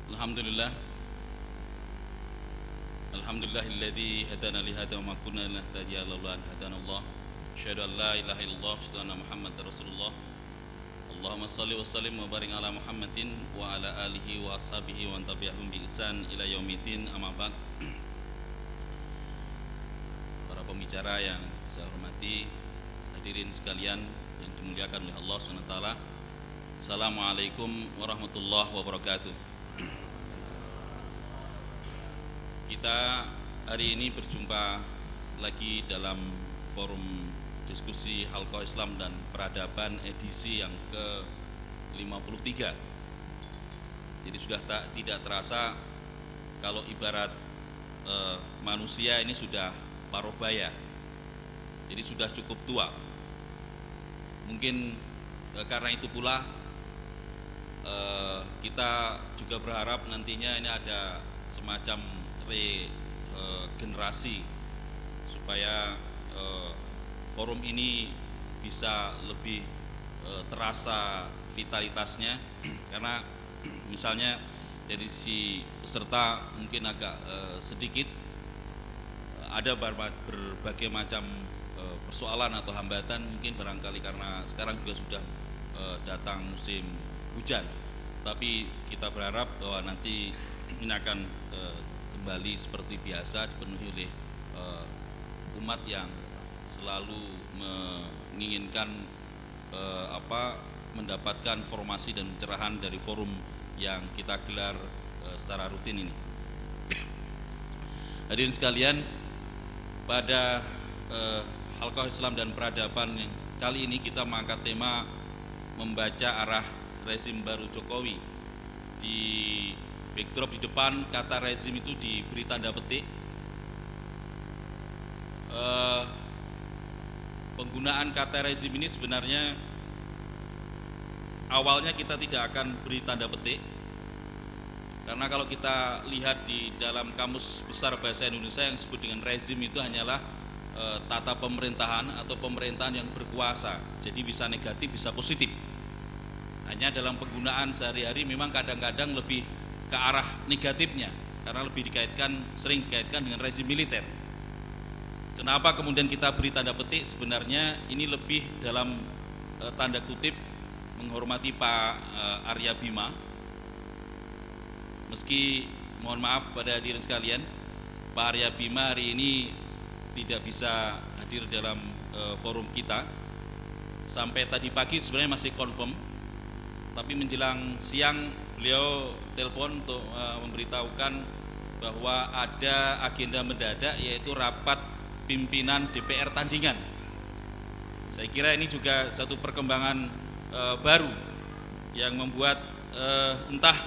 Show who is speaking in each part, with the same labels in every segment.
Speaker 1: Alhamdulillah. Alhamdulillahilladzi hadana li hadza wa ma kunna linahtadiya laula an hadanallah. Asyhadu an la ilaha illallah wa asyhadu anna Muhammadar Rasulullah. Allahumma shalli wa sallim wa barik ala Muhammadin wa ala alihi wa ashabihi wa tabi'ahum bi ihsan ila yaumiddin. Amma ba'd. Para pembicara yang saya hormati, hadirin sekalian yang dimuliakan oleh Allah Subhanahu wa taala. Assalamualaikum warahmatullahi wabarakatuh. Kita hari ini berjumpa lagi dalam forum diskusi Halqah Islam dan Peradaban edisi yang ke-53. Jadi sudah tidak terasa kalau ibarat manusia ini sudah paruh baya. Jadi sudah cukup tua. Mungkin karena itu pula kita juga berharap nantinya ini ada semacam regenerasi supaya forum ini bisa lebih terasa vitalitasnya karena misalnya dari si peserta mungkin agak sedikit ada berbagai macam persoalan atau hambatan, mungkin barangkali karena sekarang juga sudah datang musim hujan, tapi kita berharap bahwa nanti ini akan kembali seperti biasa, dipenuhi oleh umat yang selalu menginginkan mendapatkan formasi dan pencerahan dari forum yang kita gelar secara rutin ini. Hadirin sekalian, pada Halqah Islam dan Peradaban yang kali ini kita mengangkat tema membaca arah rezim baru Jokowi. Di backdrop di depan kata rezim itu diberi tanda petik. Penggunaan kata rezim ini sebenarnya awalnya kita tidak akan beri tanda petik, karena kalau kita lihat di dalam Kamus Besar Bahasa Indonesia yang disebut dengan rezim itu hanyalah tata pemerintahan atau pemerintahan yang berkuasa. Jadi bisa negatif, bisa positif. Hanya dalam penggunaan sehari-hari memang kadang-kadang lebih ke arah negatifnya, karena lebih sering dikaitkan dengan rezim militer. Kenapa kemudian kita beri tanda petik? Sebenarnya ini lebih dalam tanda kutip menghormati Pak Arya Bima. Meski mohon maaf pada hadirin sekalian, Pak Arya Bima hari ini tidak bisa hadir dalam forum kita. Sampai tadi pagi sebenarnya masih confirm, tapi menjelang siang beliau telepon untuk memberitahukan bahwa ada agenda mendadak, yaitu rapat pimpinan DPR tandingan. Saya kira ini juga satu perkembangan baru yang membuat entah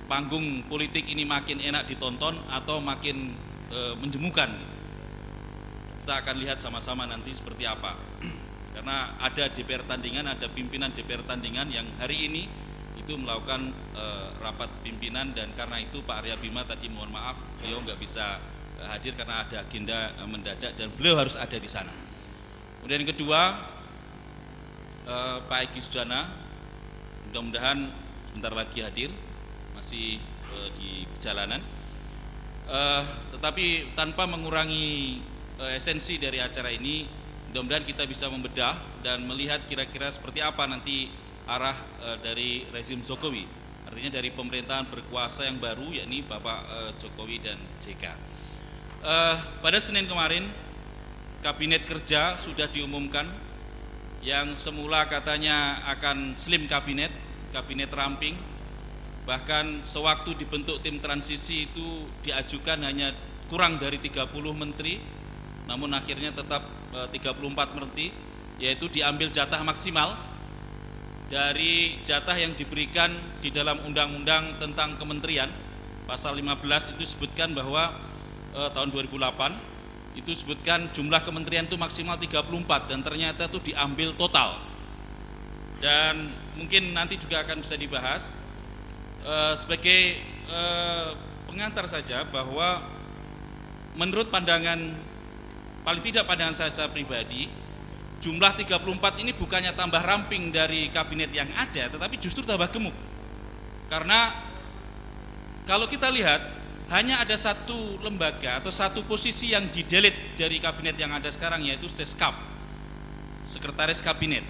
Speaker 1: panggung politik ini makin enak ditonton atau makin menjemukan. Kita akan lihat sama-sama nanti seperti apa. Karena ada DPR tandingan, ada pimpinan DPR tandingan yang hari ini itu melakukan rapat pimpinan, dan karena itu Pak Arya Bima tadi mohon maaf beliau nggak bisa hadir karena ada agenda mendadak dan beliau harus ada di sana. Kemudian yang kedua, Pak Egy Sujana mudah-mudahan sebentar lagi hadir, masih di perjalanan, tetapi tanpa mengurangi esensi dari acara ini. Mudah-mudahan kita bisa membedah dan melihat kira-kira seperti apa nanti arah dari rezim Jokowi, artinya dari pemerintahan berkuasa yang baru, yakni Bapak Jokowi dan JK. Pada Senin kemarin Kabinet Kerja sudah diumumkan, yang semula katanya akan slim kabinet ramping, bahkan sewaktu dibentuk tim transisi itu diajukan hanya kurang dari 30 menteri, namun akhirnya tetap 34 menteri, yaitu diambil jatah maksimal dari jatah yang diberikan di dalam undang-undang tentang kementerian. Pasal 15 itu sebutkan bahwa tahun 2008 itu sebutkan jumlah kementerian itu maksimal 34, dan ternyata itu diambil total. Dan mungkin nanti juga akan bisa dibahas sebagai pengantar saja bahwa menurut pandangan, paling tidak pandangan saya secara pribadi, jumlah 34 ini bukannya tambah ramping dari kabinet yang ada, tetapi justru tambah gemuk. Karena Kalau kita lihat hanya ada satu lembaga atau satu posisi yang di-delete dari kabinet yang ada sekarang, yaitu Seskap, Sekretaris Kabinet.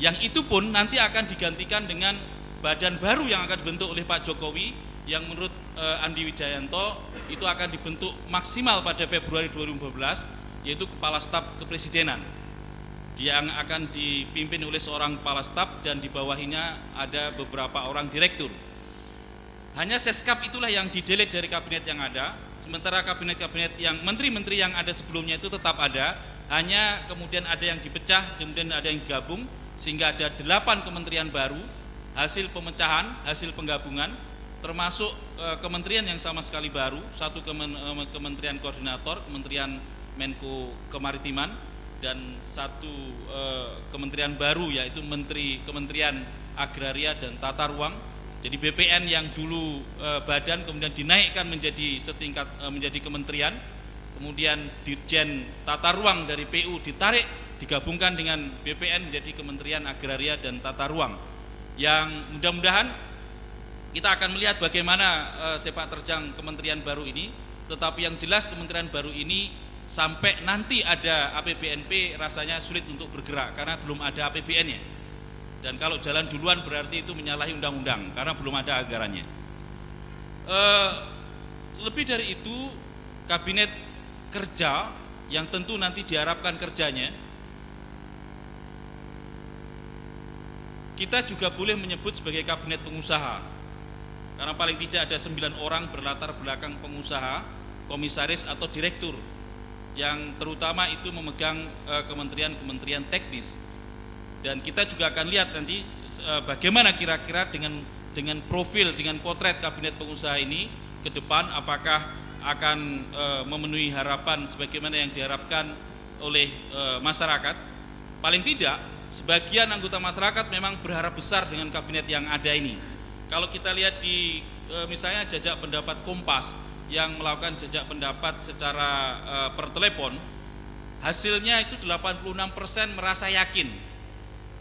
Speaker 1: Yang itu pun nanti akan digantikan dengan badan baru yang akan dibentuk oleh Pak Jokowi, yang menurut Andi Wijayanto itu akan dibentuk maksimal pada Februari 2015, yaitu Kepala Staf Kepresidenan. Dia yang akan dipimpin oleh seorang kepala staf dan di bawahnya ada beberapa orang direktur. Hanya Seskap itulah yang di-delete dari kabinet yang ada, sementara kabinet-kabinet yang menteri-menteri yang ada sebelumnya itu tetap ada, hanya kemudian ada yang dipecah, kemudian ada yang digabung, sehingga ada 8 kementerian baru, hasil pemecahan, hasil penggabungan, termasuk kementerian yang sama sekali baru, satu kementerian koordinator, Kementerian Menko Kemaritiman, dan satu kementerian baru yaitu Kementerian Agraria dan Tata Ruang. Jadi BPN yang dulu badan kemudian dinaikkan menjadi setingkat menjadi kementerian, kemudian Dirjen Tata Ruang dari PU ditarik digabungkan dengan BPN menjadi Kementerian Agraria dan Tata Ruang, yang mudah-mudahan kita akan melihat bagaimana sepak terjang kementerian baru ini. Tetapi yang jelas kementerian baru ini sampai nanti ada APBNP rasanya sulit untuk bergerak karena belum ada APBN-nya. Dan kalau jalan duluan berarti itu menyalahi undang-undang karena belum ada anggarannya. Lebih dari itu, kabinet kerja yang tentu nanti diharapkan kerjanya, kita juga boleh menyebut sebagai kabinet pengusaha. Karena paling tidak ada 9 orang berlatar belakang pengusaha, komisaris atau direktur, yang terutama itu memegang kementerian-kementerian teknis. Dan kita juga akan lihat nanti bagaimana kira-kira dengan profil, dengan potret kabinet pengusaha ini ke depan, apakah akan memenuhi harapan sebagaimana yang diharapkan oleh masyarakat. Paling tidak sebagian anggota masyarakat memang berharap besar dengan kabinet yang ada ini. Kalau kita lihat di misalnya jajak pendapat Kompas yang melakukan jajak pendapat secara per telepon, hasilnya itu 86% merasa yakin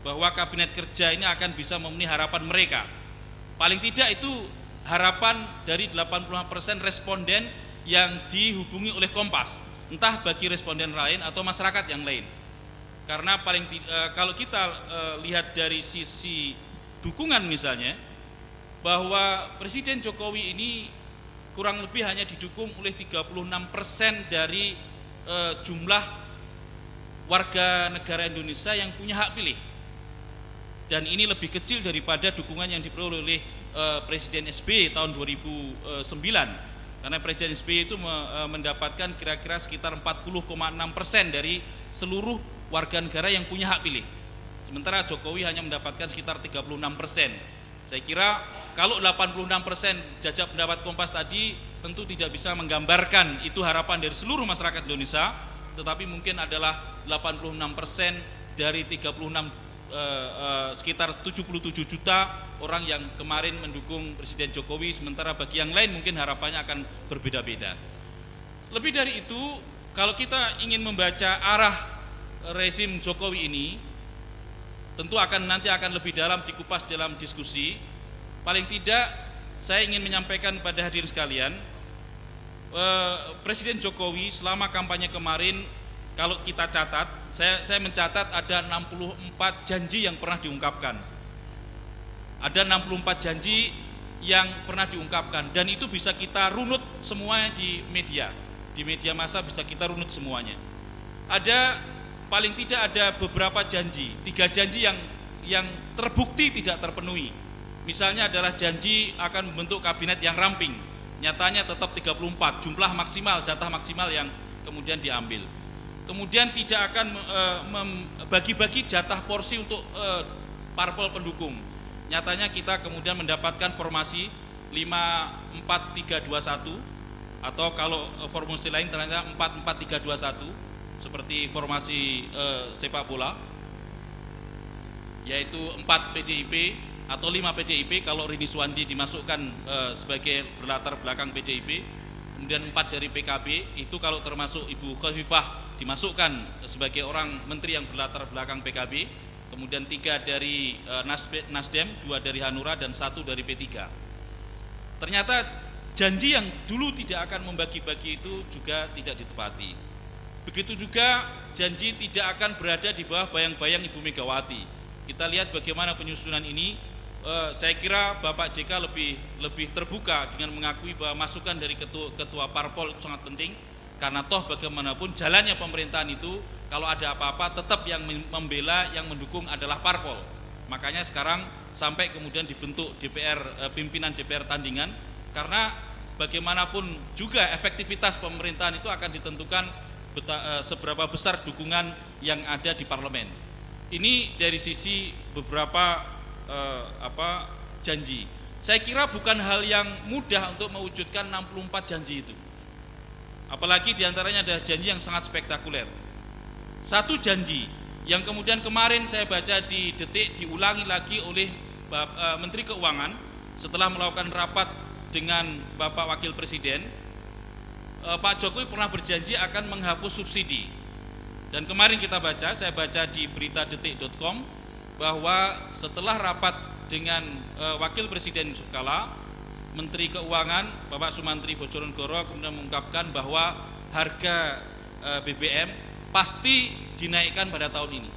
Speaker 1: bahwa kabinet kerja ini akan bisa memenuhi harapan mereka. Paling tidak itu harapan dari 86% responden yang dihubungi oleh Kompas, entah bagi responden lain atau masyarakat yang lain. Karena kalau kita lihat dari sisi dukungan misalnya, bahwa Presiden Jokowi ini kurang lebih hanya didukung oleh 36% dari jumlah warga negara Indonesia yang punya hak pilih. Dan ini lebih kecil daripada dukungan yang diperoleh oleh Presiden SBY tahun 2009. Karena Presiden SBY itu mendapatkan kira-kira sekitar 40,6% dari seluruh warga negara yang punya hak pilih. Sementara Jokowi hanya mendapatkan sekitar 36%. Saya kira kalau 86% jajak pendapat Kompas tadi tentu tidak bisa menggambarkan itu harapan dari seluruh masyarakat Indonesia, tetapi mungkin adalah 86% dari 36 sekitar 77 juta orang yang kemarin mendukung Presiden Jokowi, sementara bagi yang lain mungkin harapannya akan berbeda-beda. Lebih dari itu, kalau kita ingin membaca arah rezim Jokowi ini, tentu nanti akan lebih dalam dikupas dalam diskusi. Paling tidak saya ingin menyampaikan pada hadirin sekalian, Presiden Jokowi selama kampanye kemarin, kalau kita catat, saya mencatat ada 64 janji yang pernah diungkapkan. Ada 64 janji yang pernah diungkapkan, dan itu bisa kita runut semuanya di media massa, bisa kita runut semuanya. Ada paling tidak ada beberapa janji, 3 janji yang terbukti tidak terpenuhi. Misalnya adalah janji akan membentuk kabinet yang ramping, nyatanya tetap 34 jumlah maksimal, jatah maksimal yang kemudian diambil. Kemudian tidak akan bagi-bagi jatah porsi untuk parpol pendukung, nyatanya kita kemudian mendapatkan formasi 5-4-3-2-1, atau kalau formasi lain ternyata 4-4-3-2-1 seperti formasi sepak bola, yaitu 4 PDIP atau 5 PDIP kalau Rini Suwandi dimasukkan sebagai berlatar belakang PDIP, kemudian 4 dari PKB, itu kalau termasuk Ibu Khofifah dimasukkan sebagai orang menteri yang berlatar belakang PKB, kemudian 3 dari Nasdem, 2 dari Hanura, dan 1 dari P3. Ternyata janji yang dulu tidak akan membagi-bagi itu juga tidak ditepati. Begitu juga janji tidak akan berada di bawah bayang-bayang Ibu Megawati. Kita lihat bagaimana penyusunan ini. Saya kira Bapak JK lebih terbuka dengan mengakui bahwa masukan dari ketua parpol itu sangat penting, karena toh bagaimanapun jalannya pemerintahan itu kalau ada apa-apa tetap yang membela, yang mendukung adalah parpol. Makanya sekarang sampai kemudian dibentuk pimpinan DPR tandingan, karena bagaimanapun juga efektivitas pemerintahan itu akan ditentukan seberapa besar dukungan yang ada di parlemen. Ini dari sisi beberapa janji. Saya kira bukan hal yang mudah untuk mewujudkan 64 janji itu. Apalagi diantaranya ada janji yang sangat spektakuler. Satu janji yang kemudian kemarin saya baca di Detik diulangi lagi oleh Menteri Keuangan setelah melakukan rapat dengan Bapak Wakil Presiden. Pak Jokowi pernah berjanji akan menghapus subsidi. Dan kemarin saya baca di berita detik.com bahwa setelah rapat dengan Wakil Presiden Yusuf Kala, Menteri Keuangan Bapak Sumantri Bojonegoro kemudian mengungkapkan bahwa harga BBM pasti dinaikkan pada tahun ini.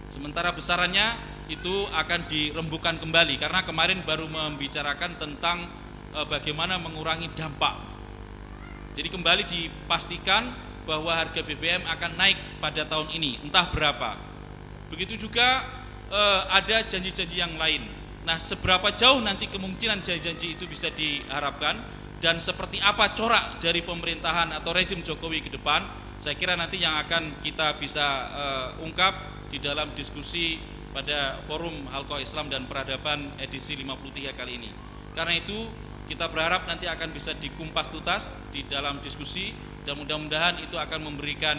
Speaker 1: Sementara besarannya itu akan dirembukan kembali, karena kemarin baru membicarakan tentang bagaimana mengurangi dampak. Jadi kembali dipastikan bahwa harga BBM akan naik pada tahun ini, entah berapa. Begitu juga ada janji-janji yang lain. Nah, seberapa jauh nanti kemungkinan janji-janji itu bisa diharapkan dan seperti apa corak dari pemerintahan atau rezim Jokowi ke depan, saya kira nanti yang akan kita bisa ungkap di dalam diskusi pada Forum Halqah Islam dan Peradaban edisi 53 kali ini. Karena itu kita berharap nanti akan bisa dikumpas tuntas di dalam diskusi, dan mudah-mudahan itu akan memberikan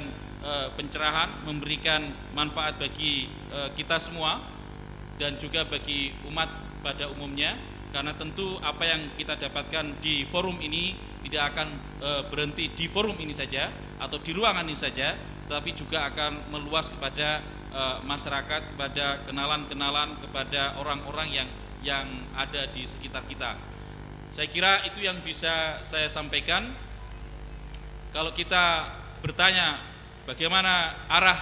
Speaker 1: pencerahan, memberikan manfaat bagi kita semua dan juga bagi umat pada umumnya, karena tentu apa yang kita dapatkan di forum ini tidak akan berhenti di forum ini saja atau di ruangan ini saja, tetapi juga akan meluas kepada masyarakat, kepada kenalan-kenalan, kepada orang-orang yang ada di sekitar kita. Saya kira itu yang bisa saya sampaikan. Kalau kita bertanya bagaimana arah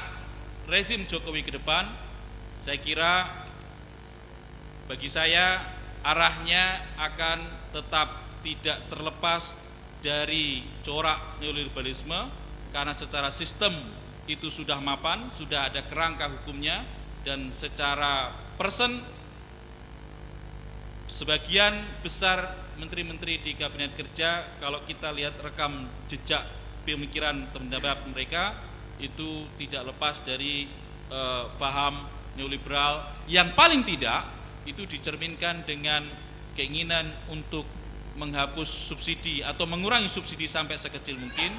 Speaker 1: rezim Jokowi ke depan, saya kira bagi saya arahnya akan tetap tidak terlepas dari corak neoliberalisme, karena secara sistem itu sudah mapan, sudah ada kerangka hukumnya, dan secara person sebagian besar menteri-menteri di kabinet kerja, kalau kita lihat rekam jejak pemikiran pendapat mereka, itu tidak lepas dari paham neoliberal yang paling tidak itu dicerminkan dengan keinginan untuk menghapus subsidi atau mengurangi subsidi sampai sekecil mungkin,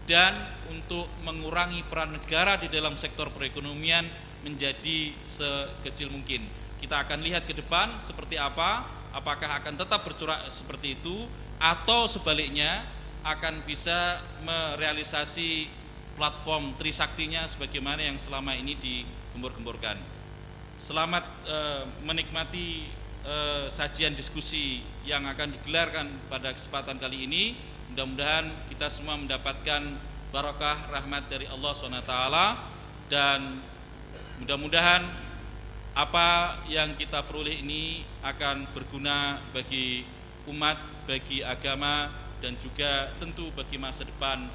Speaker 1: dan untuk mengurangi peran negara di dalam sektor perekonomian menjadi sekecil mungkin. Kita akan lihat ke depan seperti apa, apakah akan tetap bercorak seperti itu atau sebaliknya akan bisa merealisasi platform Trisaktinya sebagaimana yang selama ini digembor-gemborkan. Selamat menikmati sajian diskusi yang akan digelarkan pada kesempatan kali ini. Mudah-mudahan kita semua mendapatkan barakah rahmat dari Allah SWT, dan mudah-mudahan apa yang kita peroleh ini akan berguna bagi umat, bagi agama, dan juga tentu bagi masa depan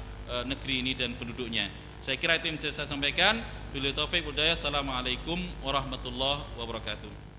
Speaker 1: negeri ini dan penduduknya. Saya kira itu yang bisa saya sampaikan. Billahi taufik wal hidayah. Assalamualaikum warahmatullahi wabarakatuh.